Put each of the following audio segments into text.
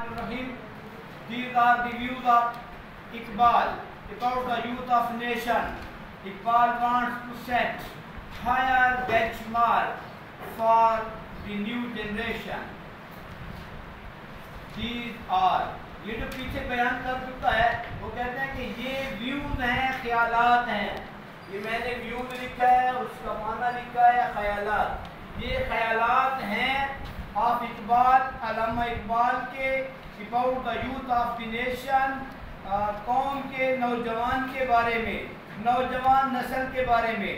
Bismillahirrahmanirrahim. These are the views of Iqbal about the youth of nation. Iqbal wants to set higher benchmark for the new generation. These are یہ جو پیچھے بیان کر چکا ہے وہ کہتے ہیں کہ یہ ویوز ہیں خیالات ہیں. یہ میں نے ویوز لکھا ہے اس کا معنی لکھا ہے خیالات. یہ خیالات ہیں آف اقبال علامہ اقبال کے about the youth of the nation, قوم کے نوجوان کے بارے میں, نوجوان نسل کے بارے میں.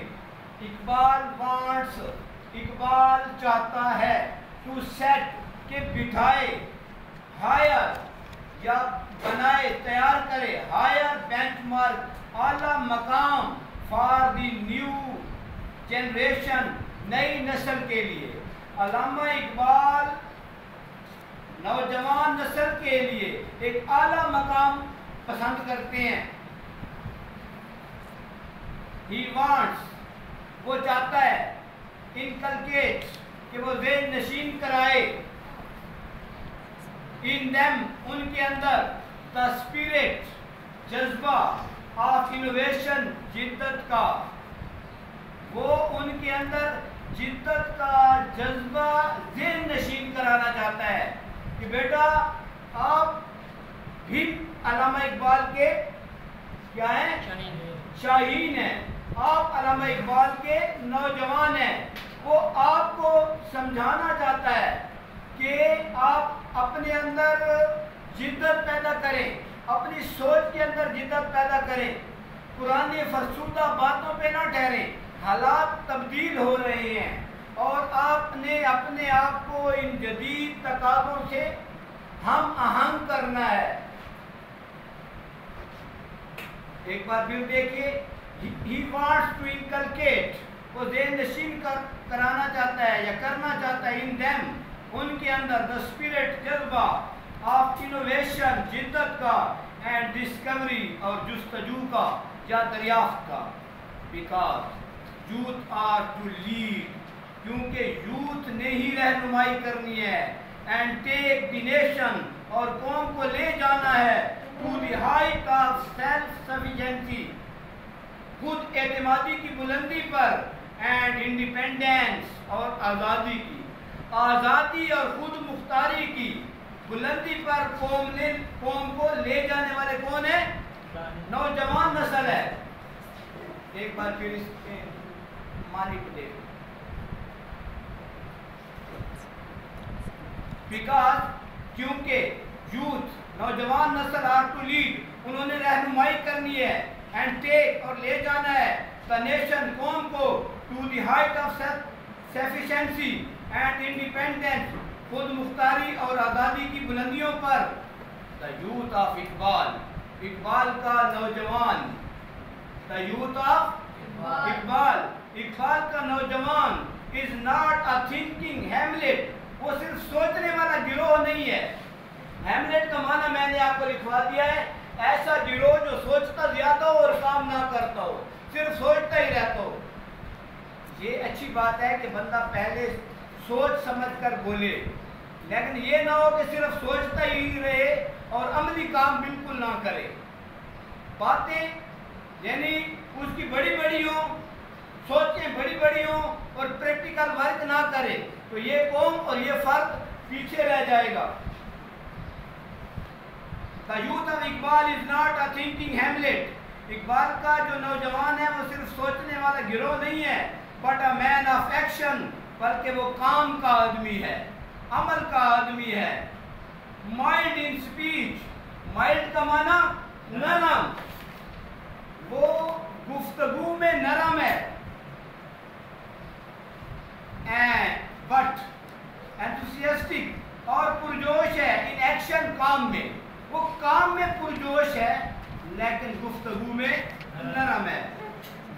اقبال چاہتا ہے to set کہ بٹھائے higher یا بنائے تیار کرے higher benchmark اعلیٰ مقام for the new generation نئی نسل کے لیے. علامہ اقبال نوجوان نسل کے لیے ایک اعلیٰ مقام پسند کرتے ہیں. He wants وہ چاہتا ہے inculcate کہ وہ ذہن نشین کرائے in them ان کے اندر the spirit جذبہ of innovation جدت کا. وہ ان کے اندر جدت کا جذبہ ذہن نشین کرانا چاہتا ہے کہ بیٹا آپ بھی علامہ اقبال کے کیا ہیں, شاہین ہیں. آپ علامہ اقبال کے نوجوان ہیں. وہ آپ کو سمجھانا چاہتا ہے کہ آپ اپنے اندر جدت پیدا کریں, اپنی سوچ کے اندر جدت پیدا کریں, پرانی فرسودہ باتوں پہ نہ ٹھہریں. حالات تبدیل ہو رہے ہیں اور آپ نے اپنے آپ کو ان جدید تقاضوں سے ہم آہنگ کرنا ہے. ایک بار پھر دیکھیے, he wants to inculcate وہ ذہن نشین کرانا چاہتا ہے یا کرنا چاہتا ہے in them ان کے اندر the spirit جذبہ of innovation جدت کا and discovery اور جستجو کا یا دریافت کا. because youth are to lead کیونکہ یوتھ نے ہی رہنمائی کرنی ہے and take the nation اور قوم کو لے جانا ہے to the height of self sufficiency خود اعتمادی کی بلندی پر and independence اور آزادی کی, آزادی اور خود مختاری کی بلندی پر قوم کو لے جانے والے کون ہیں؟ نوجوان نسل ہے. ایک بار پھر اس کے معنی کو دیکھیں. because کیونکہ یوتھ نوجوان نسل are to lead انہوں نے رہنمائی کرنی ہے and take اور لے جانا ہے the nation قوم کو to the height of sufficiency and independence خود مختاری اور آزادی کی بلندیوں پر. the youth of Iqbal Iqbal کا نوجوان, the youth of Iqbal Iqbal کا نوجوان is not a thinking Hamlet وہ صرف سوچنے والا گروہ نہیں ہے. ہیملیٹ کا معنی میں نے آپ کو لکھوا دیا ہے, ایسا گروہ جو سوچتا زیادہ ہو اور کام نہ کرتا ہو, صرف سوچتا ہی رہتا ہو. یہ اچھی بات ہے کہ بندہ پہلے سوچ سمجھ کر بولے, لیکن یہ نہ ہو کہ صرف سوچتا ہی رہے اور عملی کام بالکل نہ کرے. باتیں یعنی اس کی بڑی بڑی ہوں, سوچیں بڑی بڑی ہوں اور پریکٹیکل ورک نہ کرے تو یہ قوم اور یہ فرد پیچھے رہ جائے گا. The youth of Iqbal is not a thinking Hamlet Iqbal کا جو نوجوان ہے وہ صرف سوچنے والا گروہ نہیں ہے but a man of action بلکہ وہ کام کا آدمی ہے, عمل کا آدمی ہے. mild in speech mild کا معنی نرم, وہ گفتگو میں نرم ہے. but enthusiastic اور پرجوش ہے in action کام میں, وہ کام میں پرجوش ہے لیکن گفتگو میں نرم ہے.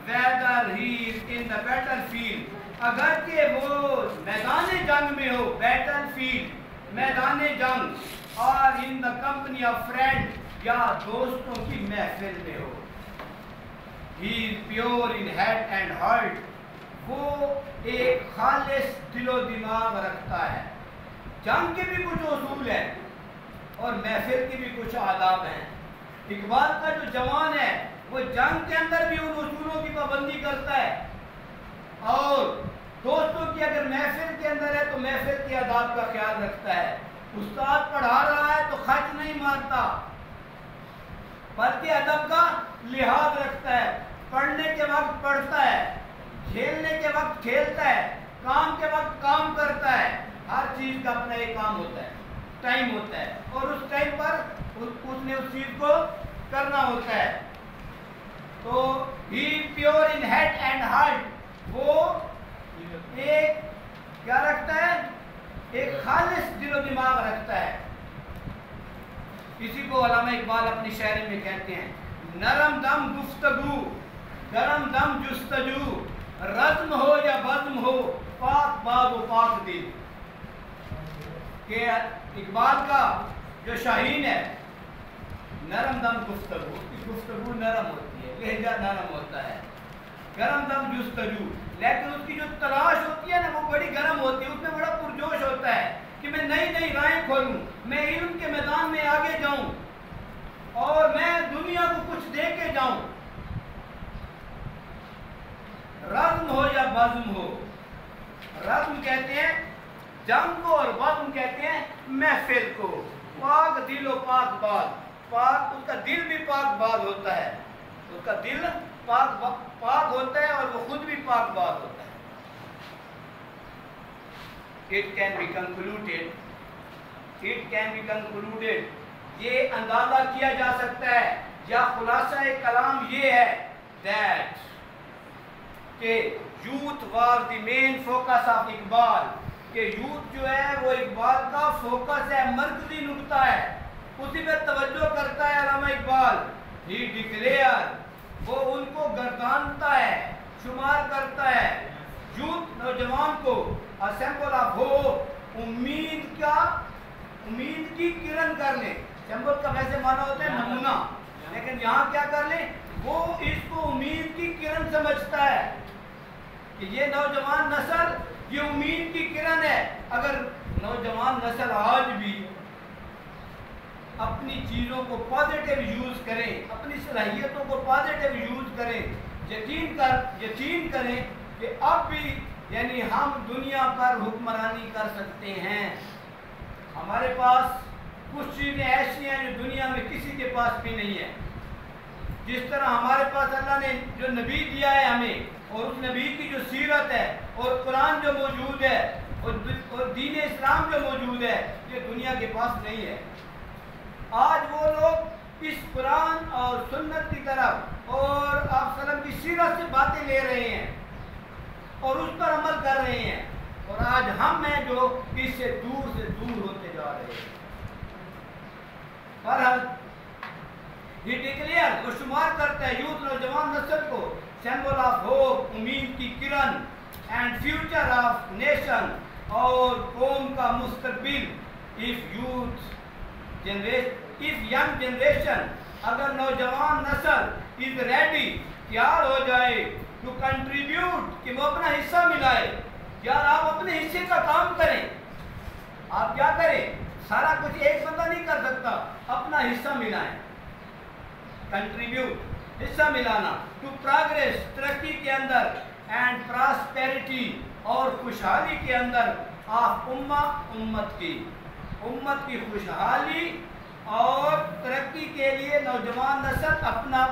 whether he is in the battlefield اگرچہ وہ میدان جنگ میں ہو, بیٹل فیلڈ میدان جنگ, اور in the company of friend یا دوستوں کی محفل میں ہو. he is pure in head and heart وہ ایک خالص دل و دماغ رکھتا ہے. جنگ کے بھی کچھ اصول ہیں اور محفل کی بھی کچھ آداب ہیں۔ اقبال کا جو جوان ہے وہ جنگ کے اندر بھی ان اصولوں کی پابندی کرتا ہے، اور دوستوں کی اگر محفل کے اندر ہے تو محفل کے آداب کا خیال رکھتا ہے۔ استاد پڑھا رہا ہے تو خط نہیں مارتا، بلکہ ادب کا لحاظ رکھتا ہے، پڑھنے کے وقت پڑھتا ہے، کھیلنے کے وقت کھیلتا ہے، کام کے وقت کام کرتا ہے۔ ہر چیز کا اپنا ایک کام ہوتا ہے، ٹائم ہوتا ہے، اور اس ٹائم پر اس نے اس چیز کو کرنا ہوتا ہے۔ تو ہی pure in head and heart, وہ ایک کیا رکھتا ہے؟ ایک خالص دل و دماغ رکھتا ہے۔ اسی کو علامہ اقبال اپنی شاعری میں کہتے ہیں، نرم دم گفتگو گرم دم جستجو، رزم ہو یا بزم ہو پاک باد و پاک دل۔ کہ اقبال کا جو شاہین ہے، نرم دم گفتگو، اس کی گفتگو نرم ہوتی ہے، لہجہ نرم ہوتا ہے، گرم دم جستجو، لیکن اس کی جو تلاش ہوتی ہے نا وہ بڑی گرم ہوتی ہے، اس میں بڑا پرجوش ہوتا ہے کہ میں نئی نئی راہیں کھولوں، میں علم کے میدان میں آگے جاؤں اور میں دنیا کو کچھ دے کے جاؤں۔ رزم ہو یا بزم ہو، رزم کہتے ہیں جنگ کو اور بزم کہتے ہیں محفل کو۔ پاک دل و پاک بال، پاک اس کا دل بھی پاک بال ہوتا ہے، اس کا دل پاک ہوتا ہے اور وہ خود بھی پاک بال ہوتا ہے۔ It can be concluded، یہ اندازہ کیا جا سکتا ہے یا خلاصہ کلام یہ ہے that کہ youth was the main focus of Iqbal, کہ یوتھ جو ہے وہ اقبال کا فوکس ہے، مرکزی نقطہ ہے، اسی پہ توجہ کرتا ہے علامہ اقبال۔ He declared، وہ ان کو گردانتا ہے، شمار کرتا ہے، یوتھ نوجوان کو سمبل آف ہوپ، امید کی کرن کر لیں۔ سمبل کا ویسے معنی ہوتا ہے نمونہ، لیکن یہاں کیا کر لیں، وہ اس کو امید کی کرن سمجھتا ہے کہ یہ نوجوان نسل یہ امید کی کرن ہے۔ اگر نوجوان نسل آج بھی اپنی چیزوں کو پازیٹیو یوز کریں، اپنی صلاحیتوں کو پازیٹیو یوز کریں، یقین کریں کہ اب بھی یعنی ہم دنیا پر حکمرانی کر سکتے ہیں۔ ہمارے پاس کچھ چیزیں ایسی ہیں جو دنیا میں کسی کے پاس بھی نہیں ہے۔ جس طرح ہمارے پاس اللہ نے جو نبی دیا ہے ہمیں، اور اس نبی کی جو سیرت ہے اور قرآن جو موجود ہے اور دین اسلام جو موجود ہے، یہ دنیا کے پاس نہیں ہے۔ آج وہ لوگ اس قرآن اور سنت کی طرف اور آپ صلی اللہ علیہ وسلم کی سیرت سے باتیں لے رہے ہیں اور اس پر عمل کر رہے ہیں، اور آج ہم ہیں جو اس سے دور ہوتے جا رہے ہیں۔ بہرحال یہ ڈکلیئر، وہ شمار کرتا ہے یوتھ نوجوان نسل کو سمبل آف ہوپ، امید کی کرن، اینڈ فیوچر آف نیشن، اور قوم کا مستقبل۔ if young generation، اگر نوجوان نسل is ready، تیار ہو جائے to contribute، کہ وہ اپنا حصہ ملائے۔ یار آپ اپنے حصے کا کام کریں، آپ کیا کریں، سارا کچھ ایک بندہ نہیں کر سکتا، اپنا حصہ ملائیں، کنٹریبیوٹ، حصہ ملانا، ٹو پروگریس، ترقی کے اندر، اینڈ پراسپیرٹی، اور خوشحالی کے اندر، آف امت کی خوشحالی اور ترقی کے لیے نوجوان نسل اپنا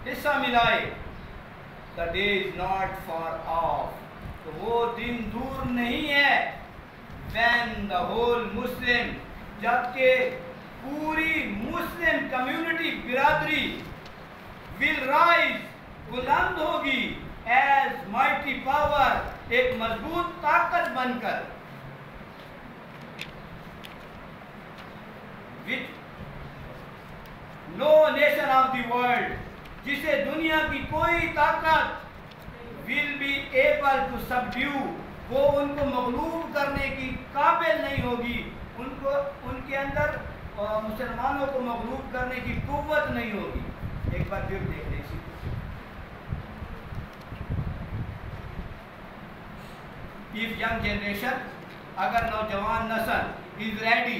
حصہ ملائے۔ The day is not far off، تو وہ دن دور نہیں ہے، when the whole Muslim، جبکہ پوری مسلم کمیونٹی، برادری will rise، بلند ہوگی، as mighty power، ایک مضبوط طاقت بن کر، which no nation of the world، جسے دنیا کی کوئی طاقت will be able to subdue، وہ ان کو مغلوب کرنے کی قابل نہیں ہوگی، ان کے اندر مسلمانوں کو مغلوب کرنے کی قوت نہیں ہوگی۔ ایک بار پھر دیکھ لیں اسی کو۔ if young generation، اگر نوجوان نسل is ready،